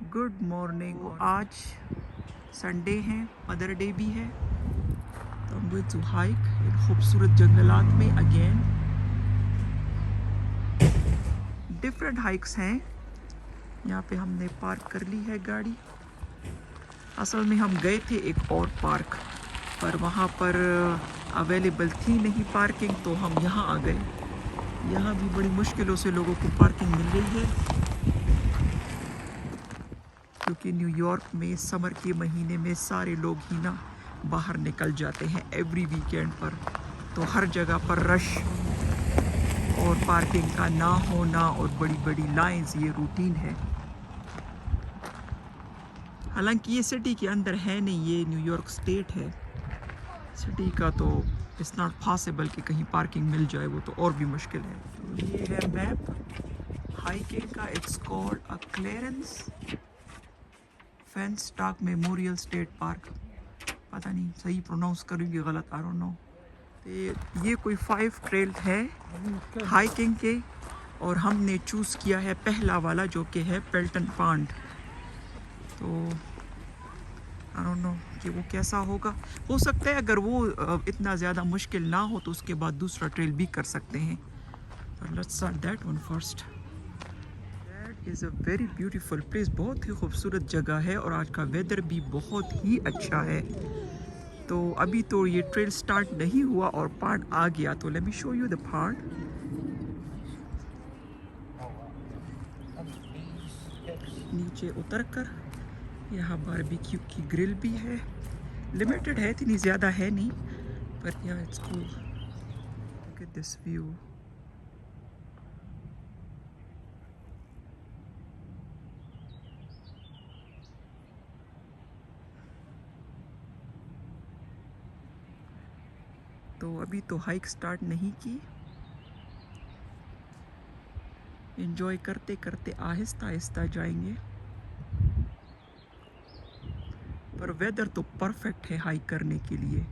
Good morning. आज Sunday है, mother day भी है, तो हम गोइंग टू हाइक इन खूबसूरत जंगलात में अगेन। डिफरेंट हाइक्स हैं। यहाँ पे हमने पार्क कर ली है गाड़ी। असल में हम गए थे एक और पार्क पर वहाँ पर अवेलेबल थी नहीं पार्किंग, तो हम यहाँ आ गए। यहाँ भी बड़ी मुश्किलों से लोगों को पार्किंग मिल रही है, क्योंकि न्यूयॉर्क में समर के महीने में सारे लोग ही ना बाहर निकल जाते हैं एवरी वीकेंड पर, तो हर जगह पर रश और पार्किंग का ना होना और बड़ी बड़ी लाइंस, ये रूटीन है। हालांकि ये सिटी के अंदर है नहीं, ये न्यूयॉर्क स्टेट है। सिटी का तो इट्स नॉट पॉसिबल कि कहीं पार्किंग मिल जाए, वो तो और भी मुश्किल है। तो ये है मैप हाइकिंग का। It's called a Clarence Fahnestock Memorial State Park. पता नहीं सही प्रोनाउंस करूँगी गलत, आई डोंट नो। ये कोई 5 ट्रेल है हाइकिंग के, और हमने चूज़ किया है पहला वाला जो कि है पेल्टन पॉन्ड। तो आई डोंट नो कि वो कैसा होगा। हो सकता है अगर वो इतना ज़्यादा मुश्किल ना हो तो उसके बाद दूसरा ट्रेल भी कर सकते हैं, पर let's start that one first. That is a very beautiful place, बहुत ही खूबसूरत जगह है और आज का वेदर भी बहुत ही अच्छा है। तो अभी तो ये ट्रेल स्टार्ट नहीं हुआ और पहाड़ आ गया, तो let me show you the पहाड़। नीचे उतरकर यहाँ बारबेक्यू की ग्रिल भी है। लिमिटेड है, इतनी ज़्यादा है नहीं, पर यहाँ it's cool. Look at this view. तो अभी तो हाइक स्टार्ट नहीं की, एंजॉय करते करते आहिस्ता आहिस्ता जाएंगे। पर वेदर तो परफेक्ट है हाइक करने के लिए।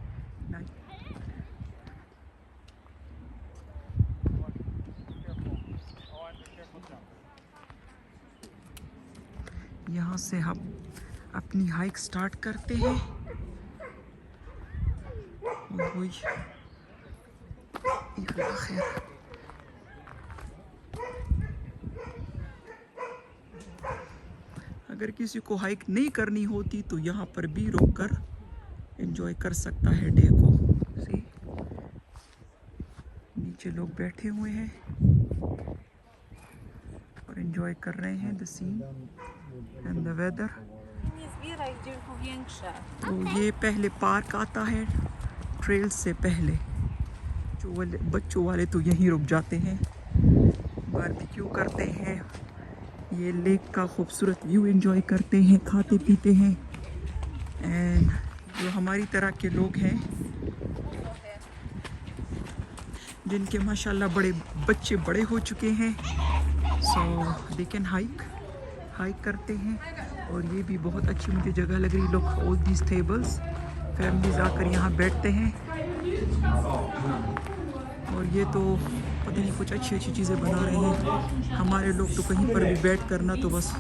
यहाँ से हम अपनी हाइक स्टार्ट करते हैं। वही खैर, अगर किसी को हाइक नहीं करनी होती तो यहाँ पर भी रोककर एंजॉय कर सकता है डे को। सी, नीचे लोग बैठे हुए हैं और एंजॉय कर रहे हैं the scene and the weather. तो ये पहले पार्क आता है ट्रेल से पहले। जो वाले बच्चों वाले तो यहीं रुक जाते हैं, बारबेक्यू करते हैं, ये लेक का खूबसूरत व्यू एंजॉय करते हैं, खाते पीते हैं। एंड जो हमारी तरह के लोग हैं जिनके माशाल्लाह बड़े बच्चे बड़े हो चुके हैं, सो दे कैन हाइक करते हैं। और ये भी बहुत अच्छी मुझे जगह लग रही। लोग ऑल दीज टेबल्स, फैमिलीज आकर यहाँ बैठते हैं, और ये तो पता नहीं कुछ अच्छी अच्छी चीज़ें बना रहे हैं। हमारे लोग तो कहीं पर भी बैठ करना तो बस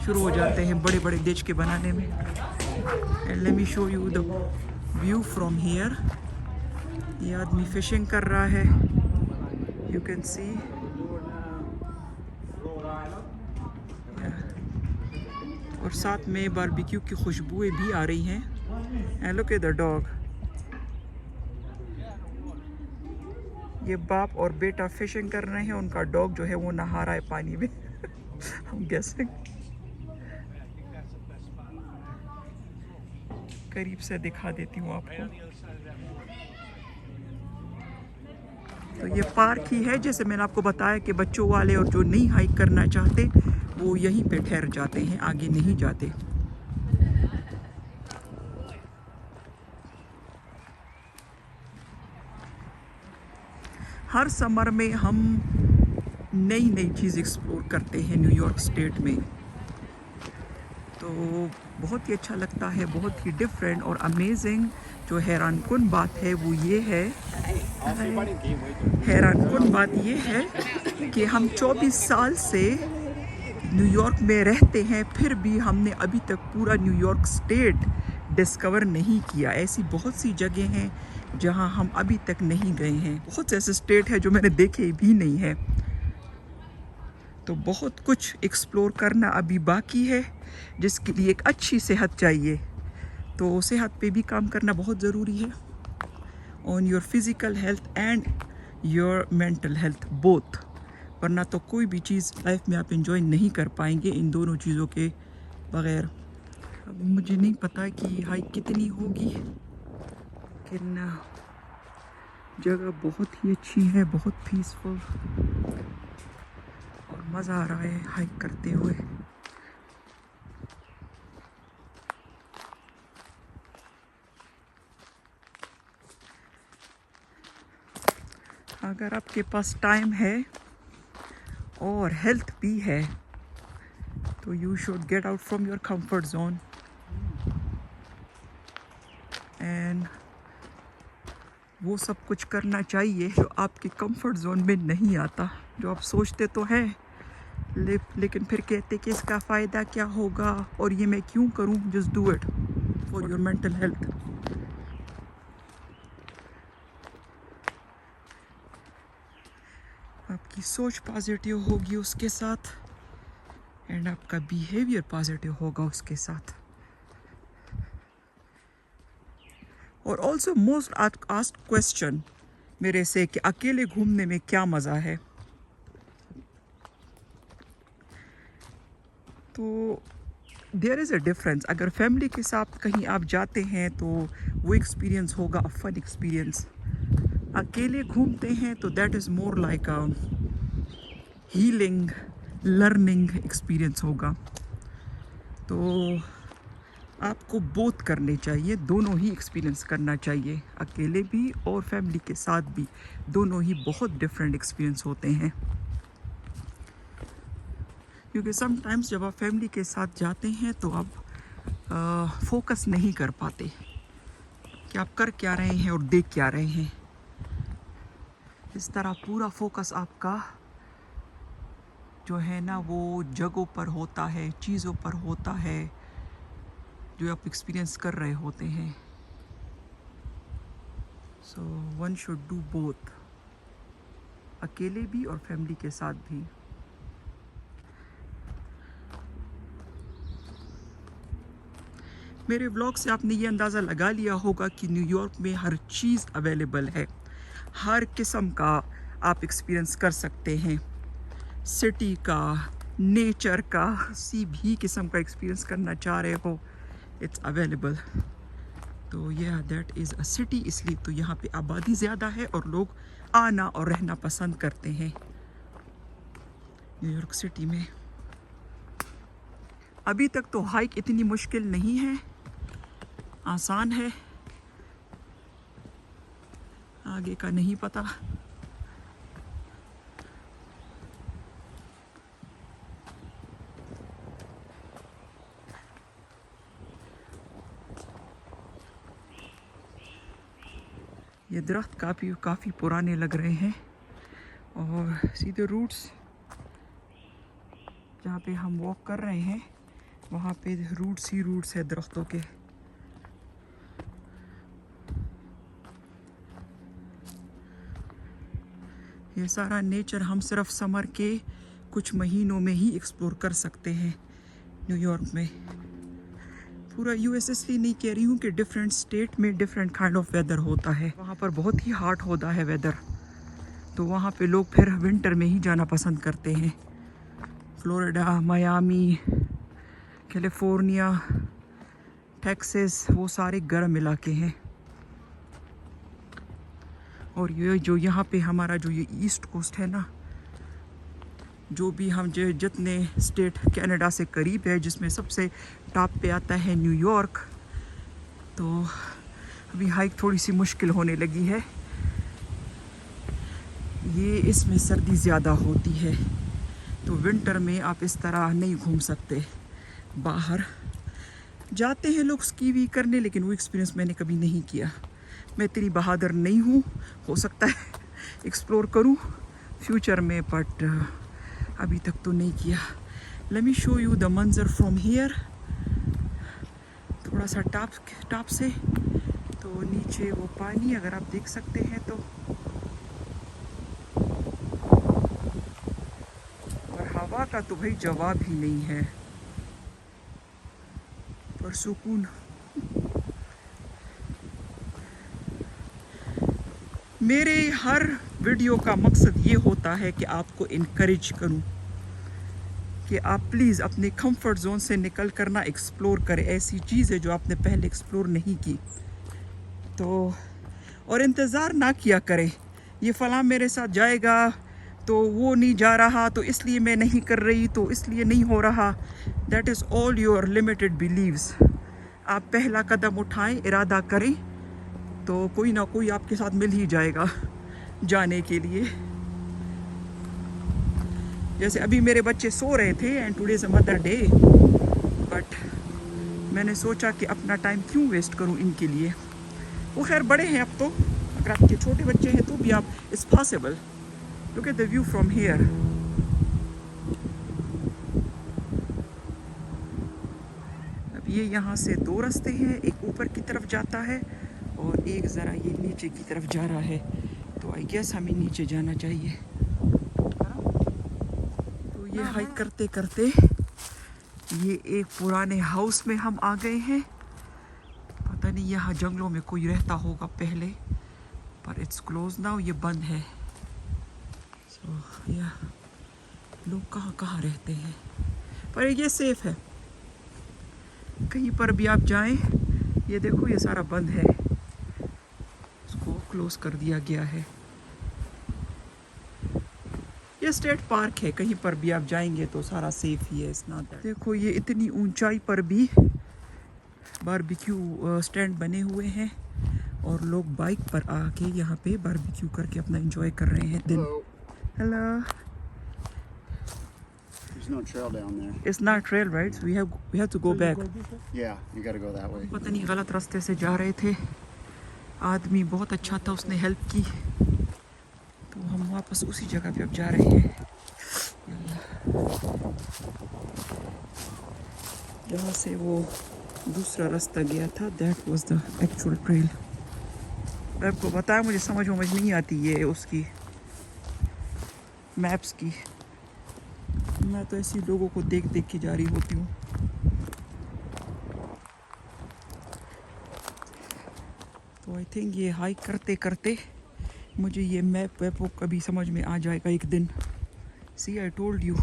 शुरू हो जाते हैं बड़े बड़े डिश के बनाने में। And let me show you the view from here. ये आदमी फिशिंग कर रहा है, यू कैन सी। और साथ में बारबेक्यू की खुशबुएं भी आ रही हैं। And look at the dog. ये बाप और बेटा फिशिंग कर रहे हैं, उनका डॉग जो है वो नहा रहा है पानी में। हम गेसिंग। करीब से दिखा देती हूँ आपको। तो ये पार्क ही है, जैसे मैंने आपको बताया कि बच्चों वाले और जो नहीं हाइक करना चाहते वो यहीं पे ठहर जाते हैं, आगे नहीं जाते। हर समर में हम नई नई चीज़ एक्सप्लोर करते हैं न्यूयॉर्क स्टेट में, तो बहुत ही अच्छा लगता है, बहुत ही डिफरेंट और अमेजिंग। जो हैरानकुन बात है वो ये है, हैरानकुन बात ये है कि हम 24 साल से न्यूयॉर्क में रहते हैं फिर भी हमने अभी तक पूरा न्यूयॉर्क स्टेट डिस्कवर नहीं किया। ऐसी बहुत सी जगह हैं जहां हम अभी तक नहीं गए हैं। बहुत से ऐसे स्टेट हैं जो मैंने देखे भी नहीं है। तो बहुत कुछ एक्सप्लोर करना अभी बाकी है, जिसके लिए एक अच्छी सेहत चाहिए। तो सेहत पे भी काम करना बहुत ज़रूरी है, on your physical health and your mental health both. वरना तो कोई भी चीज़ लाइफ में आप एंजॉय नहीं कर पाएंगे इन दोनों चीज़ों के बगैर। अब मुझे नहीं पता कि हाइक कितनी होगी, लेकिन जगह बहुत ही अच्छी है, बहुत पीसफुल और मज़ा आ रहा है हाइक करते हुए। अगर आपके पास टाइम है और हेल्थ भी है तो you should get out from your comfort zone and वो सब कुछ करना चाहिए जो आपके कंफर्ट जोन में नहीं आता, जो आप सोचते तो हैं लेकिन फिर कहते कि इसका फ़ायदा क्या होगा और ये मैं क्यों करूं। Just do it for your mental health. आपकी सोच पॉजिटिव होगी उसके साथ एंड आपका बिहेवियर पॉजिटिव होगा उसके साथ। और ऑल्सो मोस्ट आस्क्ड क्वेश्चन मेरे से कि अकेले घूमने में क्या मज़ा है। तो देयर इज़ अ डिफरेंस। अगर फैमिली के साथ कहीं आप जाते हैं तो वो एक्सपीरियंस होगा फन एक्सपीरियंस। अकेले घूमते हैं तो that is more like a healing learning experience होगा। तो आपको बोथ करने चाहिए, दोनों ही एक्सपीरियंस करना चाहिए, अकेले भी और फैमिली के साथ भी। दोनों ही बहुत डिफरेंट एक्सपीरियंस होते हैं, क्योंकि समटाइम्स जब आप फैमिली के साथ जाते हैं तो आप फोकस नहीं कर पाते कि आप कर क्या रहे हैं और देख क्या रहे हैं। इस तरह पूरा फोकस आपका जो है ना वो जगहों पर होता है, चीज़ों पर होता है जो आप एक्सपीरियंस कर रहे होते हैं। So one should do both, अकेले भी और फैमिली के साथ भी। मेरे व्लॉग से आपने ये अंदाज़ा लगा लिया होगा कि न्यूयॉर्क में हर चीज़ अवेलेबल है, हर किस्म का आप एक्सपीरियंस कर सकते हैं। सिटी का, नेचर का, किसी भी किस्म का एक्सपीरियंस करना चाह रहे हो, इट्स अवेलेबल। तो यह दैट इज़ अ सिटी, इसलिए तो यहाँ पे आबादी ज़्यादा है और लोग आना और रहना पसंद करते हैं न्यूयॉर्क सिटी में। अभी तक तो हाइक इतनी मुश्किल नहीं है, आसान है, आगे का नहीं पता। ये दरख्त काफ़ी पुराने लग रहे हैं और सीधे रूट्स जहाँ पे हम वॉक कर रहे हैं वहाँ पे रूट्स ही रूट्स है दरख्तों के। ये सारा नेचर हम सिर्फ समर के कुछ महीनों में ही एक्सप्लोर कर सकते हैं न्यूयॉर्क में। पूरा यूएस इसलिए नहीं कह रही हूँ कि डिफरेंट स्टेट में डिफरेंट काइंड ऑफ वेदर होता है, वहाँ पर बहुत ही हॉट होता है वेदर, तो वहाँ पे लोग फिर विंटर में ही जाना पसंद करते हैं। फ्लोरिडा, मायामी, कैलिफोर्निया, टेक्सास, वो सारे गर्म इलाके हैं। और ये जो यहाँ पे हमारा जो ये ईस्ट कोस्ट है ना, जो भी हम जो जितने स्टेट कनाडा से करीब है, जिसमें सबसे टॉप पे आता है न्यूयॉर्क, तो अभी हाइक थोड़ी सी मुश्किल होने लगी है। ये इसमें सर्दी ज़्यादा होती है, तो विंटर में आप इस तरह नहीं घूम सकते। बाहर जाते हैं लोग स्की वी करने, लेकिन वो एक्सपीरियंस मैंने कभी नहीं किया। मैं इतनी बहादुर नहीं हूँ, हो सकता है एक्सप्लोर करूँ फ्यूचर में, बट अभी तक तो नहीं किया। Late me show you the मंजर फ्रॉम हियर। थोड़ा सा टॉप से तो नीचे वो पानी अगर आप देख सकते हैं तो, और हवा का तो भाई जवाब ही नहीं है, पर सुकून। मेरे हर वीडियो का मकसद ये होता है कि आपको इनकरेज करूं कि आप प्लीज़ अपने कंफर्ट जोन से निकल कर ना एक्सप्लोर करें ऐसी चीज़ें जो आपने पहले एक्सप्लोर नहीं की। तो और इंतज़ार ना किया करें ये फ़लाँ मेरे साथ जाएगा तो वो नहीं जा रहा तो इसलिए मैं नहीं कर रही, तो इसलिए नहीं हो रहा। That is all your limited beliefs. आप पहला कदम उठाएं, इरादा करें तो कोई ना कोई आपके साथ मिल ही जाएगा जाने के लिए। जैसे अभी मेरे बच्चे सो रहे थे and today is a mother day, but मैंने सोचा कि अपना टाइम क्यों वेस्ट करूं इनके लिए। वो खैर बड़े हैं अब तो, अगर आपके छोटे बच्चे हैं तो भी आप, it's possible. Look at the view from here. अब ये यहाँ से दो रास्ते हैं, एक ऊपर की तरफ जाता है और एक ज़रा ये नीचे की तरफ जा रहा है। तो आई गेस हमें नीचे जाना चाहिए। तो ये हाइक करते करते ये एक पुराने हाउस में हम आ गए हैं। पता नहीं यहाँ जंगलों में कोई रहता होगा पहले, पर इट्स क्लोज नाउ, ये बंद है। सो या लोग कहाँ कहाँ रहते हैं, पर ये सेफ है। कहीं पर भी आप जाएं, ये देखो ये सारा बंद है, इसको क्लोज कर दिया गया है। ये स्टेट पार्क है, कहीं पर भी आप जाएंगे तो सारा सेफ ही है। इतना देखो ये इतनी ऊंचाई पर भी बारबेक्यू स्टैंड बने हुए हैं और लोग बाइक पर आके यहाँ पे बारबेक्यू करके अपना एंजॉय कर रहे हैं दिन। Hello. There's no trail down there. It's not trail, right? So we have to go back. Yeah, you got to go that way. पता नहीं गलत रास्ते से जा रहे थे। आदमी बहुत अच्छा था, उसने हेल्प की, तो हम वापस उसी जगह पे अब जा रहे हैं जहाँ से वो दूसरा रास्ता गया था। That was the actual trail. आपको बताया, मुझे समझ नहीं आती ये उसकी मैप्स की। मैं तो ऐसे लोगों को देख देख के जा रही होती हूँ। तो आई थिंक ये हाइक करते करते मुझे ये मैप वेप कभी समझ में आ जाएगा एक दिन। सी आई टोल्ड यू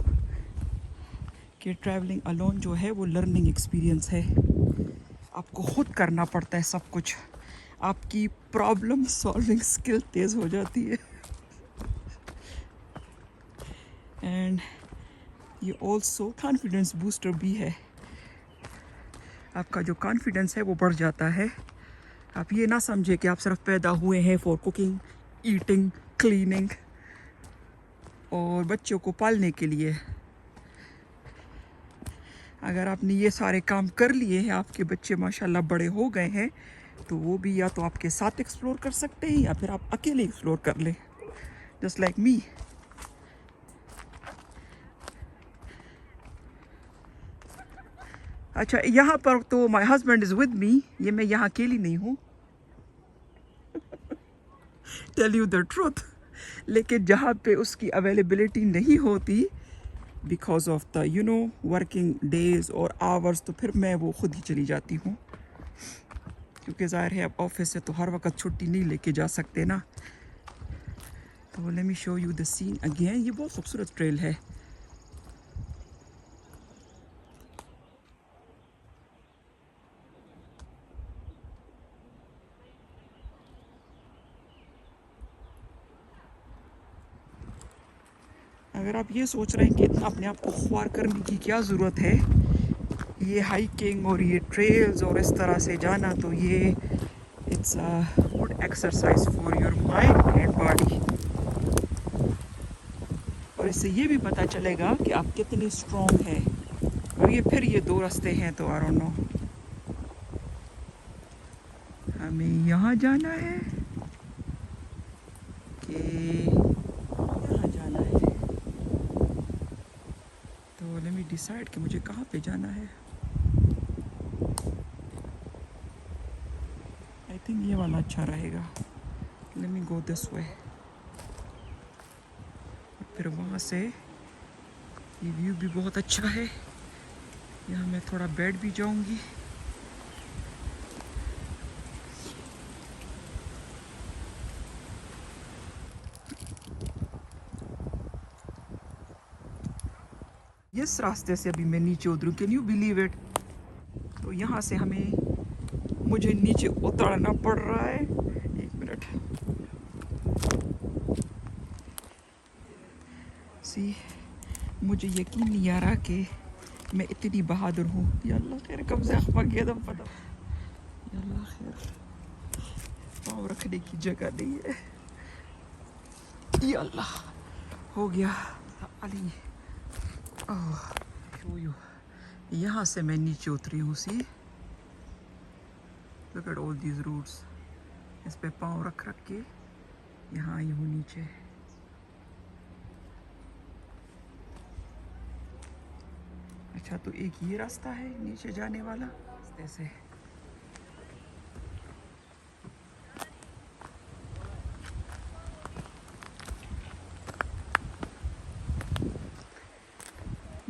कि ट्रैवलिंग अलोन जो है वो लर्निंग एक्सपीरियंस है। आपको खुद करना पड़ता है सब कुछ। आपकी प्रॉब्लम सॉल्विंग स्किल तेज़ हो जाती है एंड ये ऑल्सो कॉन्फिडेंस बूस्टर भी है। आपका जो कॉन्फिडेंस है वो बढ़ जाता है। आप ये ना समझे कि आप सिर्फ पैदा हुए हैं फॉर कुकिंग, ईटिंग, क्लीनिंग और बच्चों को पालने के लिए। अगर आपने ये सारे काम कर लिए हैं, आपके बच्चे माशाल्लाह बड़े हो गए हैं, तो वो भी या तो आपके साथ एक्सप्लोर कर सकते हैं या फिर आप अकेले एक्सप्लोर कर लें, जस्ट लाइक मी। अच्छा, यहाँ पर तो my husband is with me, ये मैं यहाँ अकेली नहीं हूँ। Tell you the truth. लेकिन जहाँ पे उसकी अवेलेबिलिटी नहीं होती because of the working days और आवर्स, तो फिर मैं वो खुद ही चली जाती हूँ, क्योंकि ज़ाहिर है अब ऑफिस से तो हर वक्त छुट्टी नहीं लेके जा सकते ना। तो let me show you the scene again. ये बहुत खूबसूरत ट्रेल है। अगर आप ये सोच रहे हैं कि इतना अपने आप को ख्वार करने की क्या ज़रूरत है, ये हाइकिंग और ये ट्रेल्स और इस तरह से जाना, तो ये it's a good exercise for your mind and body. और इससे ये भी पता चलेगा कि आप कितने स्ट्रॉन्ग हैं। और ये फिर ये दो रास्ते हैं, तो आई डोंट नो हमें यहाँ जाना है कि यहाँ जाना है। तो लेट मी डिसाइड कि मुझे कहाँ पे जाना है। आई थिंक ये वाला अच्छा रहेगा। Let me go this way. फिर वहाँ से ये व्यू भी बहुत अच्छा है। यहाँ मैं थोड़ा बैठ भी जाऊँगी। इस रास्ते से अभी मैं नीचे उतरूँ, कैन यू बिलीव इट। तो यहाँ से मुझे नीचे उतरना पड़ रहा है। एक मिनट। सी, मुझे यकीन नहीं आ रहा कि मैं इतनी बहादुर हूँ। या अल्लाह खैर, कब से अखबा गया था पता। या अल्लाह खैर, पाँव रखने की जगह नहीं है। या अल्लाह, हो गया अली। शो यू, यहाँ से मैं नीचे उतरी हूँ। See, look at all these roots. इस पे पाँव रख रख के यहाँ आई हूँ नीचे। अच्छा, तो एक ये रास्ता है नीचे जाने वाला, रास्ते से।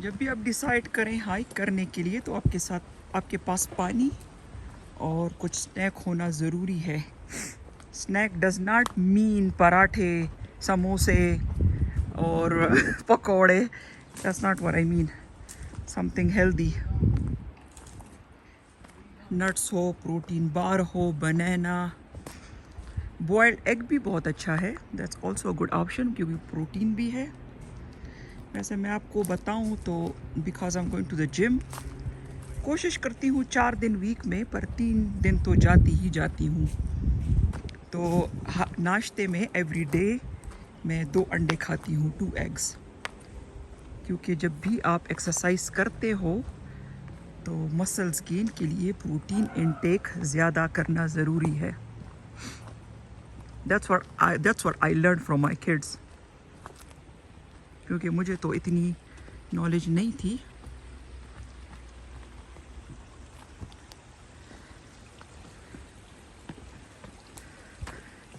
जब भी आप डिसाइड करें हाइक करने के लिए तो आपके पास पानी और कुछ स्नैक होना ज़रूरी है। स्नैक डज नॉट मीन पराठे, समोसे और पकौड़े। That's not what I mean. Something healthy. Nuts हो, प्रोटीन बार हो, बनाना, बॉयल्ड एग भी बहुत अच्छा है। That's also a good option, क्योंकि प्रोटीन भी है। वैसे मैं आपको बताऊं तो because I am going to the gym, कोशिश करती हूँ 4 दिन वीक में, पर 3 दिन तो जाती हूँ। तो नाश्ते में एवरी डे मैं 2 अंडे खाती हूँ, 2 एग्स। क्योंकि जब भी आप एक्सरसाइज करते हो तो मसल्स गेन के लिए प्रोटीन इनटेक ज़्यादा करना ज़रूरी है। That's what I learned from my kids. क्योंकि मुझे तो इतनी नॉलेज नहीं थी।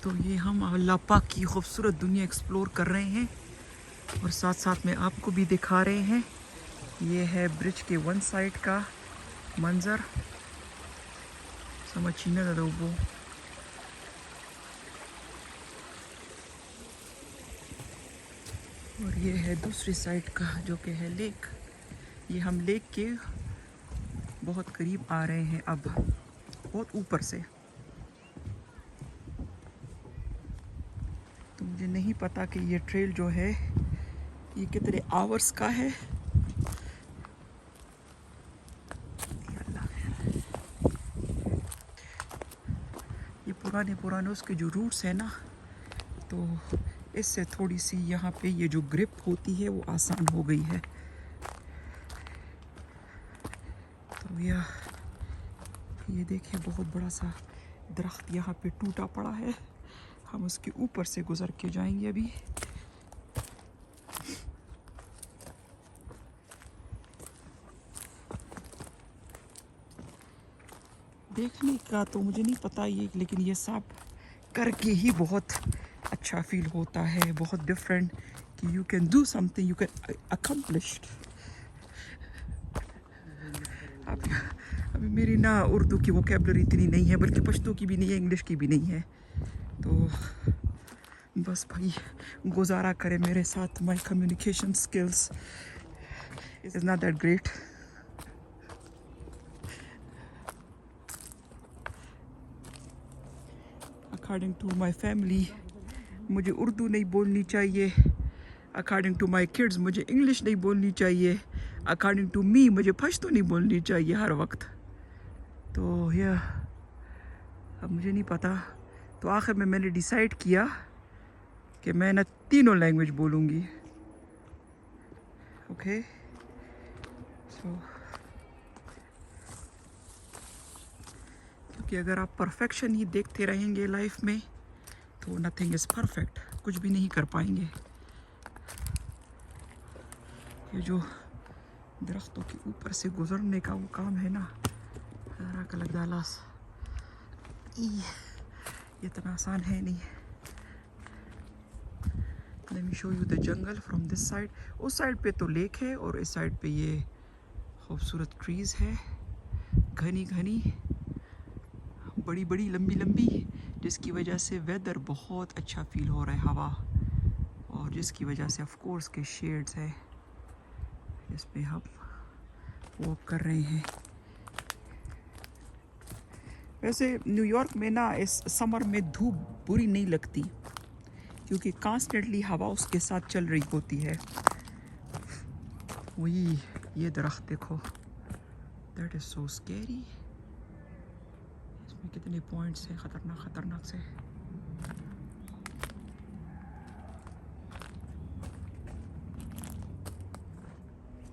तो ये हम अल्लाह पाक की खूबसूरत दुनिया एक्सप्लोर कर रहे हैं और साथ साथ में आपको भी दिखा रहे हैं। ये है ब्रिज के वन साइड का मंज़र। समझिए लोगों। और ये है दूसरी साइड का, जो कि है लेक। ये हम लेक के बहुत करीब आ रहे हैं अब, बहुत ऊपर से। तो मुझे नहीं पता कि ये ट्रेल जो है ये कितने आवर्स का है। ये पुराने उसके जो रूट्स हैं ना, तो इससे थोड़ी सी यहाँ पे ये जो ग्रिप होती है वो आसान हो गई है। तो ये देखिए, बहुत बड़ा सा दरख्त यहाँ पे टूटा पड़ा है। हम उसके ऊपर से गुजर के जाएंगे अभी। देखने का तो मुझे नहीं पता ये, लेकिन ये सब करके ही बहुत अच्छा फील होता है, बहुत डिफरेंट, कि you can do something, you can accomplish. अभी मेरी ना उर्दू की वोकेबलरी इतनी नहीं है, बल्कि पश्तो की भी नहीं है, इंग्लिश की भी नहीं है। तो बस भाई गुजारा करे मेरे साथ। My communication skills is not that great. According to my family मुझे उर्दू नहीं बोलनी चाहिए। अकॉर्डिंग टू माई किड्स मुझे इंग्लिश नहीं बोलनी चाहिए। अकॉर्डिंग टू मी मुझे पश्तो नहीं बोलनी चाहिए हर वक्त। तो यह अब मुझे नहीं पता। तो आखिर में मैंने डिसाइड किया कि मैं ना तीनों लैंग्वेज बोलूँगी। ओके, सो क्योंकि अगर आप परफेक्शन ही देखते रहेंगे लाइफ में तो नथिंग इज़ परफेक्ट, कुछ भी नहीं कर पाएंगे। ये जो दरख्तों के ऊपर से गुजरने का वो काम है ना, सारा कलक दालास इतना आसान है नहीं। Let me show you the jungle from this side. उस साइड पे तो लेक है और इस साइड पे ये खूबसूरत ट्रीज है, घनी घनी, बड़ी बड़ी, लंबी लंबी, जिसकी वजह से वेदर बहुत अच्छा फील हो रहा है, हवा, और जिसकी वजह से ऑफ कोर्स के शेड्स है जिसपे हम वॉक कर रहे हैं। वैसे न्यूयॉर्क में ना इस समर में धूप बुरी नहीं लगती क्योंकि कॉन्स्टेंटली हवा उसके साथ चल रही होती है। वही ये दरख्त देखो, दैट इज सो स्कैरी। इसमें कितने पॉइंट्स हैं खतरनाक खतरनाक से।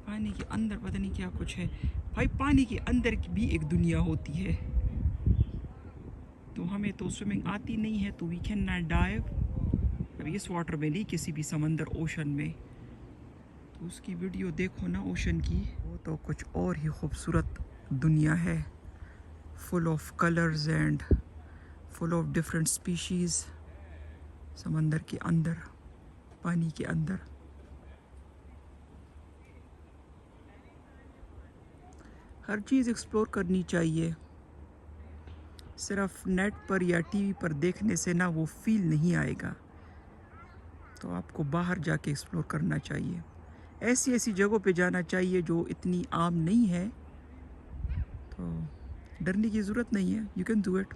पानी के अंदर पता नहीं क्या कुछ है भाई, पानी के अंदर की भी एक दुनिया होती है। तो हमें तो स्विमिंग आती नहीं है तो वी कैन नॉट डाइव। अभी इस वाटर में नहीं, किसी भी समंदर, ओशन में, तो उसकी वीडियो देखो ना ओशन की, वो तो कुछ और ही खूबसूरत दुनिया है, full of colours and full of different species. समंदर के अंदर, पानी के अंदर। हर चीज़ एक्सप्लोर करनी चाहिए, सिर्फ नेट पर या टीवी पर देखने से ना वो फील नहीं आएगा, तो आपको बाहर जाके एक्सप्लोर करना चाहिए। ऐसी ऐसी जगहों पे जाना चाहिए जो इतनी आम नहीं है, तो डरने की ज़रूरत नहीं है। You can do it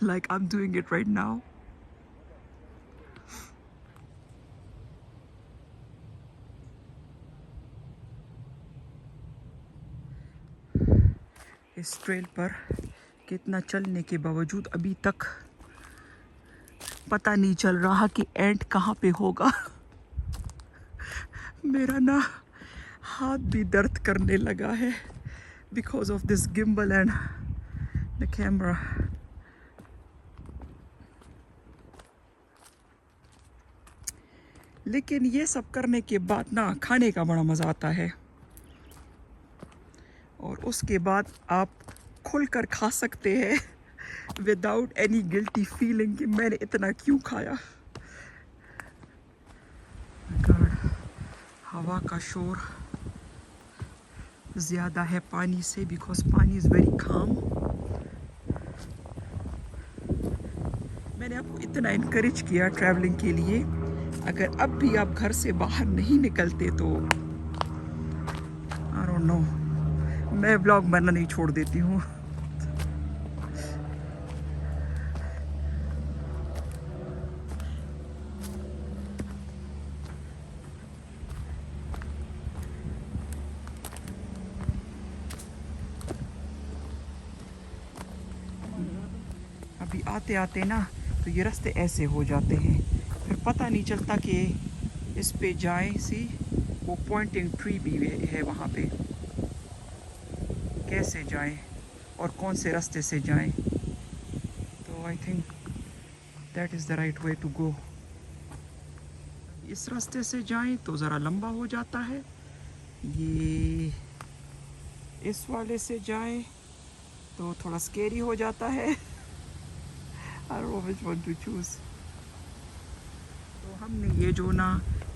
like I am doing it right now. इस ट्रेल पर कितना चलने के बावजूद अभी तक पता नहीं चल रहा कि एंड कहाँ पे होगा। मेरा ना हाथ भी दर्द करने लगा है because of this gimbal and the camera. लेकिन ये सब करने के बाद ना खाने का बड़ा मज़ा आता है, और उसके बाद आप खुलकर खा सकते हैं विदाउट एनी गिल्टी फीलिंग कि मैंने इतना क्यों खाया। गॉड, हवा का शोर ज़्यादा है पानी से बिकॉज पानी इज़ वेरी काम। मैंने आपको इतना इनकरेज किया ट्रैवलिंग के लिए, अगर अब भी आप घर से बाहर नहीं निकलते तो आई डोंट नो, मैं ब्लॉग बनना नहीं छोड़ देती हूँ। अभी आते आते ना तो ये रास्ते ऐसे हो जाते हैं, फिर पता नहीं चलता कि इस पे जाएं। सी वो पॉइंटिंग ट्री भी है वहाँ पे, कैसे जाएं और कौन से रास्ते से जाएं। तो I think that is the right way to go. इस रास्ते से जाएं तो ज़रा लंबा हो जाता है, ये इस वाले से जाएं तो थोड़ा स्केरी हो जाता है। I don't know which one to choose. तो हमने ये जो ना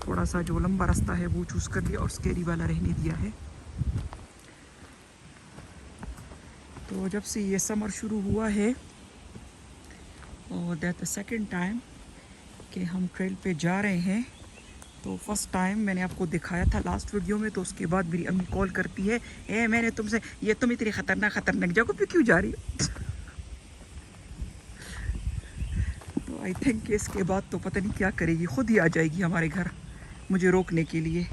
थोड़ा सा जो लंबा रास्ता है वो चूज़ कर लिया और स्केरी वाला रहने दिया है। तो जब से ये समर शुरू हुआ है और दैट द सेकेंड टाइम कि हम ट्रेल पे जा रहे हैं, तो फर्स्ट टाइम मैंने आपको दिखाया था लास्ट वीडियो में, तो उसके बाद मेरी अम्मी कॉल करती है, ए मैंने तुमसे, ये तुम इतनी ख़तरनाक ख़तरनाक जगह पे क्यों जा रही हो। तो आई थिंक इसके बाद तो पता नहीं क्या करेगी, खुद ही आ जाएगी हमारे घर मुझे रोकने के लिए।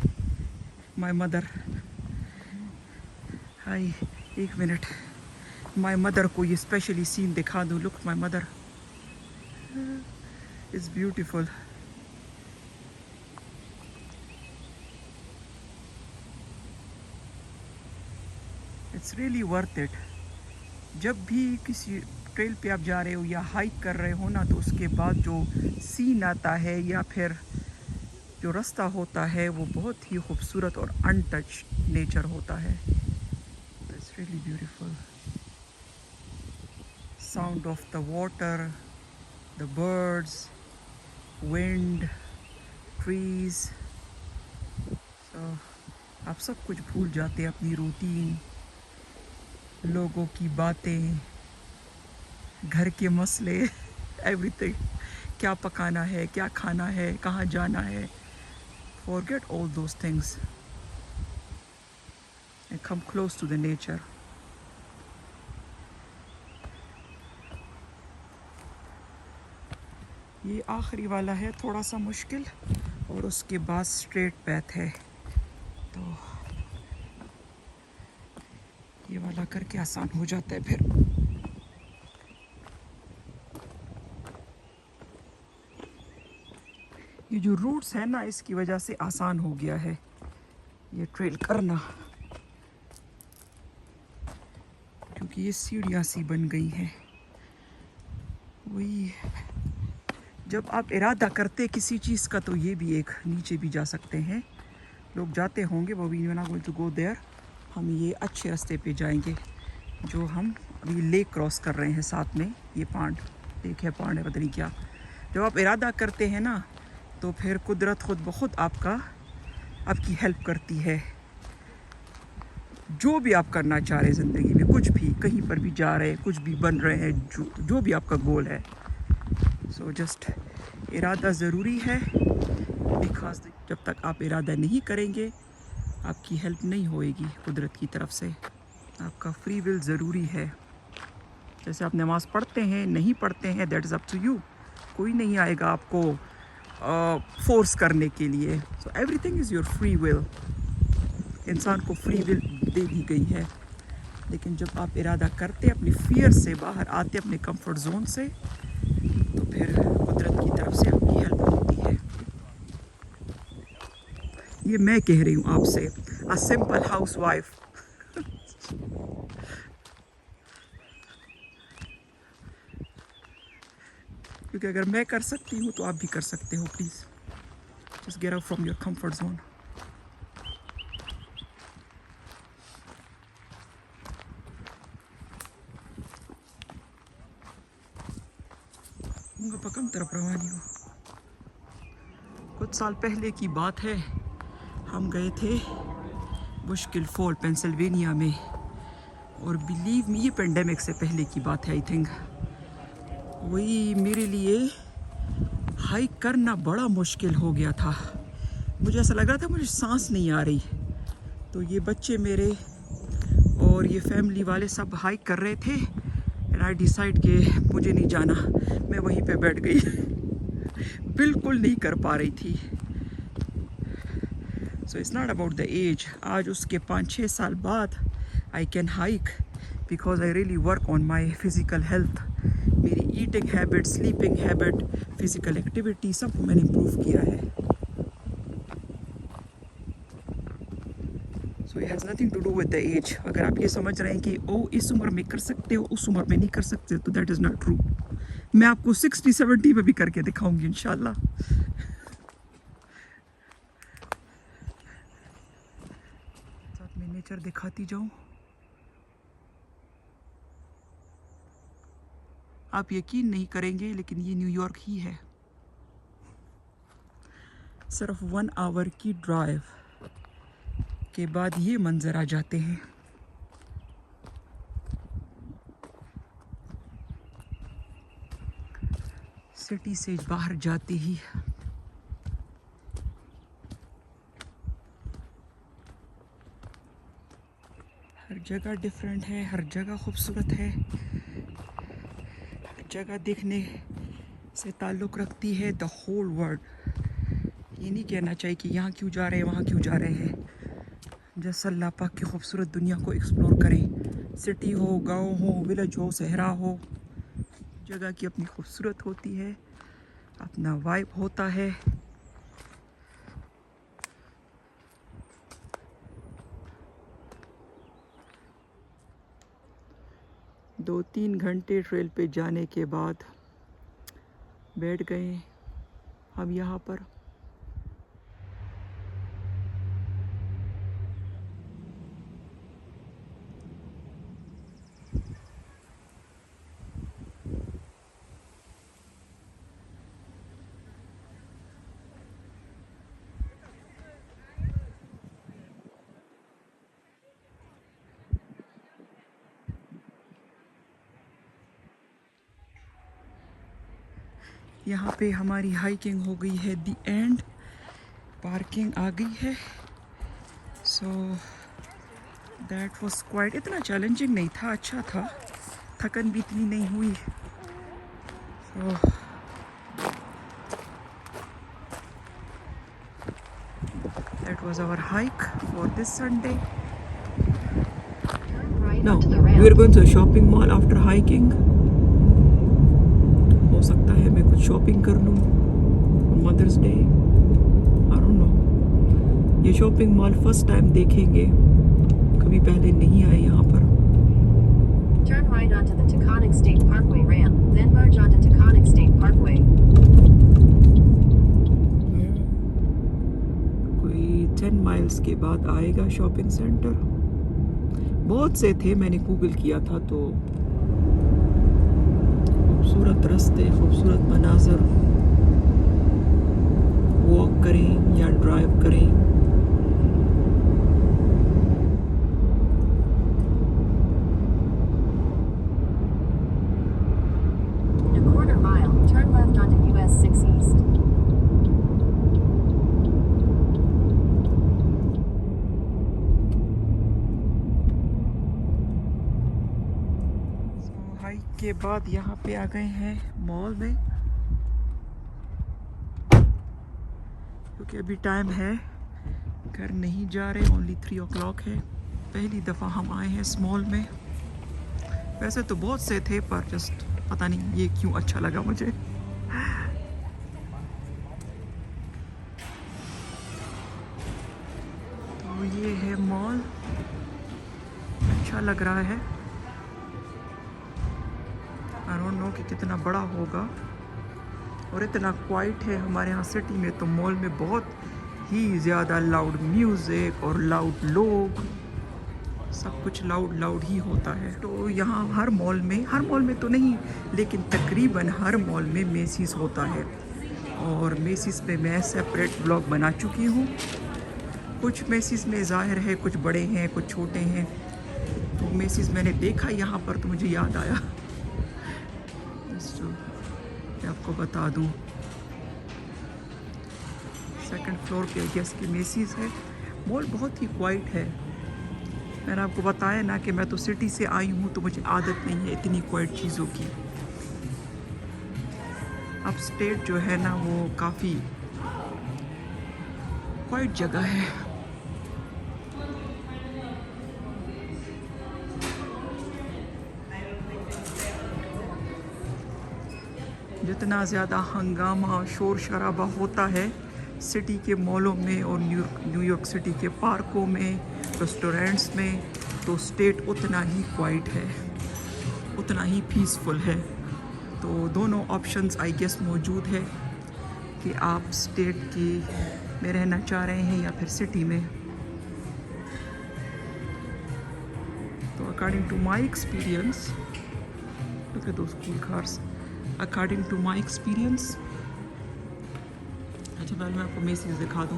माय मदर, हाय, एक मिनट, माय मदर को ये स्पेशली सीन दिखा दूँ। Look, my mother is beautiful. It's really worth it. जब भी किसी ट्रेल पे आप जा रहे हो या हाइक कर रहे हो ना, तो उसके बाद जो सीन आता है या फिर जो रास्ता होता है वो बहुत ही खूबसूरत और अनटच नेचर होता है. It's really beautiful. Sound of the water, the birds, wind, trees. तो आप सब कुछ भूल जाते हैं, अपनी रूटीन, लोगों की बातें, घर के मसले, एवरीथिंग. क्या पकाना है, क्या खाना है, कहाँ जाना है. Forget all those things and come close to the nature. ये आखिरी वाला है थोड़ा सा मुश्किल, और उसके बाद स्ट्रेट पैथ है. तो ये वाला करके आसान हो जाता है फिर. ये जो रूट्स है ना, इसकी वजह से आसान हो गया है ये ट्रेल करना, क्योंकि ये सीढ़ियाँ सी बन गई हैं. वही जब आप इरादा करते किसी चीज़ का, तो ये भी एक नीचे भी जा सकते हैं. लोग जाते होंगे, वो भी ना गोइंग टू गो देयर. हम ये अच्छे रास्ते पे जाएंगे, जो हम अभी लेक क्रॉस कर रहे हैं साथ में. ये पांड लेक है, पांड है, पता नहीं क्या. जब आप इरादा करते हैं ना, तो फिर कुदरत खुद बहुत आपकी हेल्प करती है. जो भी आप करना चाह रहे हैं ज़िंदगी में, कुछ भी, कहीं पर भी जा रहे हैं, कुछ भी बन रहे हैं, जो भी आपका गोल है, सो जस्ट इरादा ज़रूरी है. बिकॉज जब तक आप इरादा नहीं करेंगे, आपकी हेल्प नहीं होएगी कुदरत की तरफ से. आपका फ्री विल ज़रूरी है. जैसे आप नमाज़ पढ़ते हैं, नहीं पढ़ते हैं, that is up to you. कोई नहीं आएगा आपको फोर्स करने के लिए. So everything is your free will. इंसान को फ्री विल दे दी गई है, लेकिन जब आप इरादा करते, अपनी फियर से बाहर आते, अपने कंफर्ट जोन से, तो फिर कुदरत की तरफ से आपकी हेल्प होती है. ये मैं कह रही हूँ आपसे, अ सिंपल हाउस वाइफ. क्योंकि अगर मैं कर सकती हूँ, तो आप भी कर सकते हो. Please just get out from your comfort zone. पकम तरफ रवानी हो. कुछ साल पहले की बात है, हम गए थे मुश्किल फॉल पेंसिल्वेनिया में. और बिलीव मी, ये पेंडेमिक से पहले की बात है आई थिंक. वही मेरे लिए हाइक करना बड़ा मुश्किल हो गया था. मुझे ऐसा लग रहा था मुझे सांस नहीं आ रही. तो ये बच्चे मेरे और ये फैमिली वाले सब हाइक कर रहे थे, एंड आई डिसाइड कि मुझे नहीं जाना. मैं वहीं पे बैठ गई. बिल्कुल नहीं कर पा रही थी. So it's not about the age. आज उसके 5-6 साल बाद I can hike because I really work on my physical health. मेरी eating habit, sleeping habit, physical activity, सब मैंने इम्प्रूव किया है. So it has nothing to do with the age. अगर आप ये समझ रहे हैं कि ओ इस उम्र में कर सकते हो, उस उम्र में नहीं कर सकते, तो दैट इज़ नॉट ट्रू. मैं आपको 60-70 में भी करके दिखाऊंगी इंशाल्लाह. साथ में नेचर दिखाती जाऊं. आप यकीन नहीं करेंगे, लेकिन ये न्यूयॉर्क ही है. सिर्फ 1 आवर की ड्राइव के बाद ये मंजर आ जाते हैं. सिटी से बाहर जाते ही हर जगह डिफरेंट है, हर जगह खूबसूरत है, हर जगह देखने से ताल्लुक़ रखती है द होल वर्ल्ड. ये नहीं कहना चाहिए कि यहाँ क्यों जा रहे हैं, वहाँ क्यों जा रहे हैं. जैसा अल्लाह पाक की खूबसूरत दुनिया को एक्सप्लोर करें. सिटी हो, गांव हो, विलेज हो, सहरा हो, जगह की अपनी खूबसूरत होती है, अपना वाइब होता है. दो 3 घंटे ट्रेल पे जाने के बाद बैठ गए हम यहाँ पर. यहाँ पे हमारी हाइकिंग हो गई है दी एंड, पार्किंग आ गई है। सो दैट वाज क्वाइट, इतना चैलेंजिंग नहीं था, अच्छा था, थकन भी इतनी नहीं हुई। सो that was our hike for this Sunday. Now we are going to a shopping mall after hiking. हो सकता है मैं कुछ शॉपिंग कर लूँ on Mother's Day. I don't know. ये शॉपिंग मॉल फर्स्ट टाइम देखेंगे, कभी पहले नहीं आए यहाँ पर। Turn right onto the Taconic State Parkway ramp, then merge onto Taconic State Parkway. कोई 10 माइल्स के बाद आएगा शॉपिंग सेंटर। बहुत से थे, मैंने गूगल किया था तो खूबसूरत रास्ते, खूबसूरत मनाजर, वॉक करें या ड्राइव करें। In a quarter mile, turn left onto US 6 East. Hike के बाद यहाँ पे आ गए हैं मॉल में, क्योंकि अभी टाइम है, घर नहीं जा रहे, ओनली 3 o'clock है। पहली दफ़ा हम आए हैं इस मॉल में। वैसे तो बहुत से थे पर जस्ट पता नहीं ये क्यों अच्छा लगा मुझे। तो ये है मॉल, अच्छा लग रहा है। आई डोंट नो कि कितना बड़ा होगा, और इतना क्वाइट है हमारे यहाँ सिटी में। तो मॉल में बहुत ही ज़्यादा लाउड म्यूज़िक और लाउड लोग, सब कुछ लाउड ही होता है। तो यहाँ हर मॉल में तो नहीं, लेकिन तकरीबन हर मॉल में मेसीस होता है, और मेसीस पे मैं सेपरेट ब्लॉग बना चुकी हूँ। कुछ मेसीस में ज़ाहिर है कुछ बड़े हैं कुछ छोटे हैं। तो मेसीस मैंने देखा यहाँ पर तो मुझे याद आया, मैं आपको बता दूँ। सेकंड फ्लोर पे आई गेस की मेसीस है। मॉल बहुत ही क्वाइट है। मैंने आपको बताया ना कि मैं तो सिटी से आई हूँ, तो मुझे आदत नहीं है इतनी क्वाइट चीज़ों की। अब स्टेट जो है ना वो काफ़ी क्वाइट जगह है। जितना ज़्यादा हंगामा शोर शराबा होता है सिटी के मॉलों में और न्यूयॉर्क सिटी के पार्कों में, रेस्टोरेंट्स में, तो स्टेट उतना ही क्वाइट है, उतना ही पीसफुल है। तो दोनों ऑप्शंस आई गेस मौजूद है कि आप स्टेट की में रहना चाह रहे हैं या फिर सिटी में। तो according to my experience, look at those cool cars, according to my experience. अच्छा पहले मैं आपको मेसीस दिखा दूँ,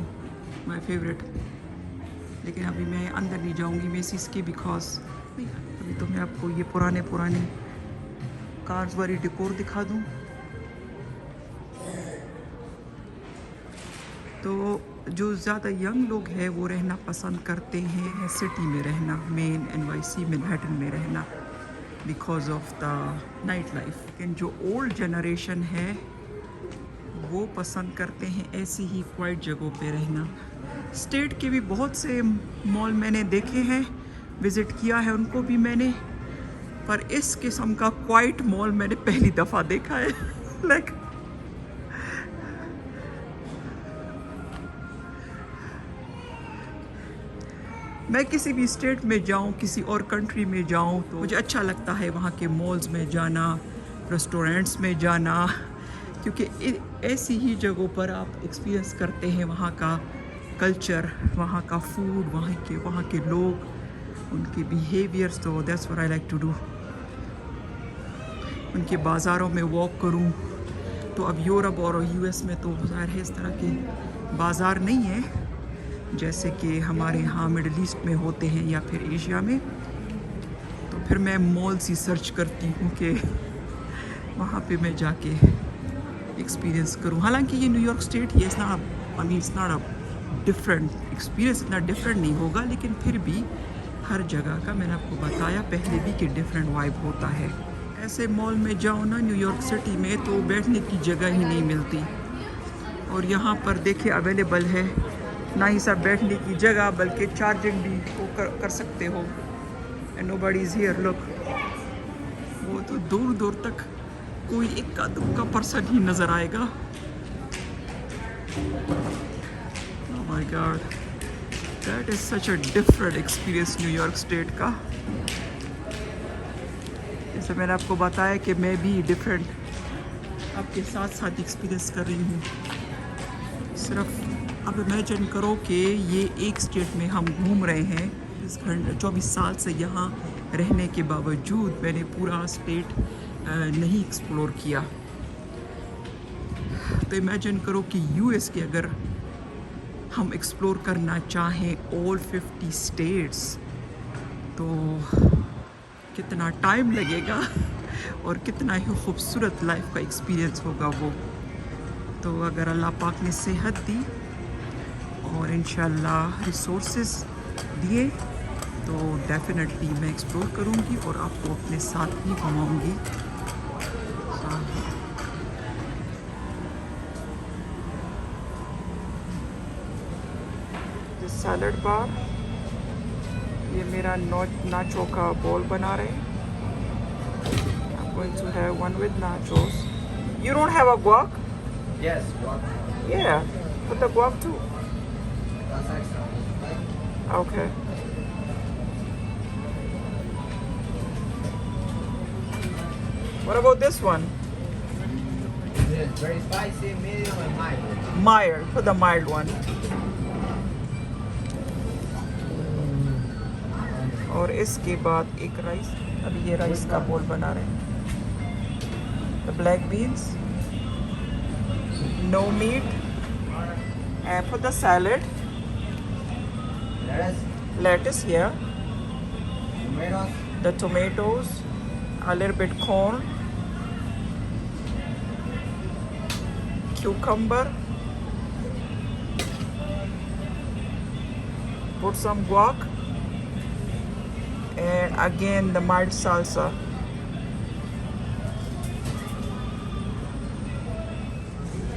माई फेवरेट। लेकिन अभी मैं अंदर नहीं जाऊँगी मेसीस के, बिकॉज अभी तो मैं आपको ये पुराने कार्स वाली डेकोर दिखा दूँ। तो जो ज़्यादा यंग लोग हैं वो रहना पसंद करते हैं सिटी में रहना, मेन NYC मैनहट्टन में रहना, because of the night life. लेकिन जो ओल्ड जनरेशन है वो पसंद करते हैं ऐसी ही क्वाइट जगहों पे रहना। स्टेट के भी बहुत से मॉल मैंने देखे हैं, विज़िट किया है उनको भी मैंने, पर इस किस्म का क्वाइट मॉल मैंने पहली दफ़ा देखा है। लाइक मैं किसी भी स्टेट में जाऊं, किसी और कंट्री में जाऊं, तो मुझे अच्छा लगता है वहाँ के मॉल्स में जाना, रेस्टोरेंट्स में जाना, क्योंकि ऐसी ही जगहों पर आप एक्सपीरियंस करते हैं वहाँ का कल्चर, वहाँ का फूड, वहाँ के लोग, उनके बिहेवियर्स। तो that's what I like to do. उनके बाज़ारों में वॉक करूँ। तो अब यूरोप और US में तो ज़ाहिर है इस तरह के बाज़ार नहीं है जैसे कि हमारे यहाँ मिडल ईस्ट में होते हैं या फिर एशिया में। तो फिर मैं मॉल्स ही सर्च करती हूँ कि वहाँ पे मैं जाके एक्सपीरियंस करूं। हालांकि ये न्यूयॉर्क स्टेट ये it's not a different experience, इतना डिफरेंट नहीं होगा, लेकिन फिर भी हर जगह का मैंने आपको बताया पहले भी कि डिफरेंट वाइब होता है। ऐसे मॉल में जाओ ना न्यूयॉर्क सिटी में तो बैठने की जगह ही नहीं मिलती, और यहाँ पर देखिए अवेलेबल है ना ही सब बैठने की जगह बल्कि चार्जिंग भी कर सकते हो। And nobody is here, look. वो तो दूर दूर तक कोई इक्का दुक्का पर्सन ही नज़र आएगा। Oh my God, that is such a different experience New York state का। जैसे मैंने आपको बताया कि मैं भी डिफरेंट आपके साथ साथ एक्सपीरियंस कर रही हूँ। सिर्फ अब इमेजिन करो कि ये एक स्टेट में हम घूम रहे हैं 24 साल से यहाँ रहने के बावजूद मैंने पूरा स्टेट नहीं एक्सप्लोर किया। तो इमेजिन करो कि यूएस के अगर हम एक्सप्लोर करना चाहें ऑल 50 स्टेट्स तो कितना टाइम लगेगा और कितना ही खूबसूरत लाइफ का एक्सपीरियंस होगा वो। तो अगर अल्लाह पाक ने सेहत दी और इंशाल्लाह रिसोर्सेज दिए तो डेफिनेटली मैं एक्सप्लोर करूँगी और आपको अपने साथ ही घुमाऊँगी। सैलड बार, ये मेरा नाचो का बॉल बना रहे हैं। I'm going to have one with nachos. You don't have a guac? Yes, guac. Yeah, put the guac too. That's extra. Okay. What about this one? It's very spicy, medium, and mild. Mild. Put the mild one. और इसके बाद एक rice, अभी ये rice का बोल बना रहे हैं। The black beans, no meat, and put the salad, lettuce here, Tomatoes. the tomatoes, a little bit corn, cucumber, put some guac, and again the mild salsa.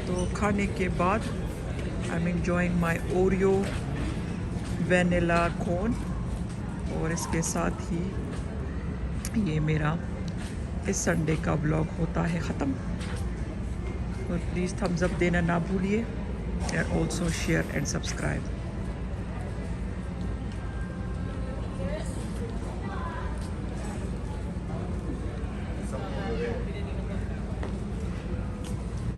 तो खाने के बाद I am enjoying my Oreo vanilla cone, और इसके साथ ही ये मेरा इस संडे का ब्लॉग होता है ख़त्म। और प्लीज़ थम्स अप देना ना भूलिए, and also share and subscribe.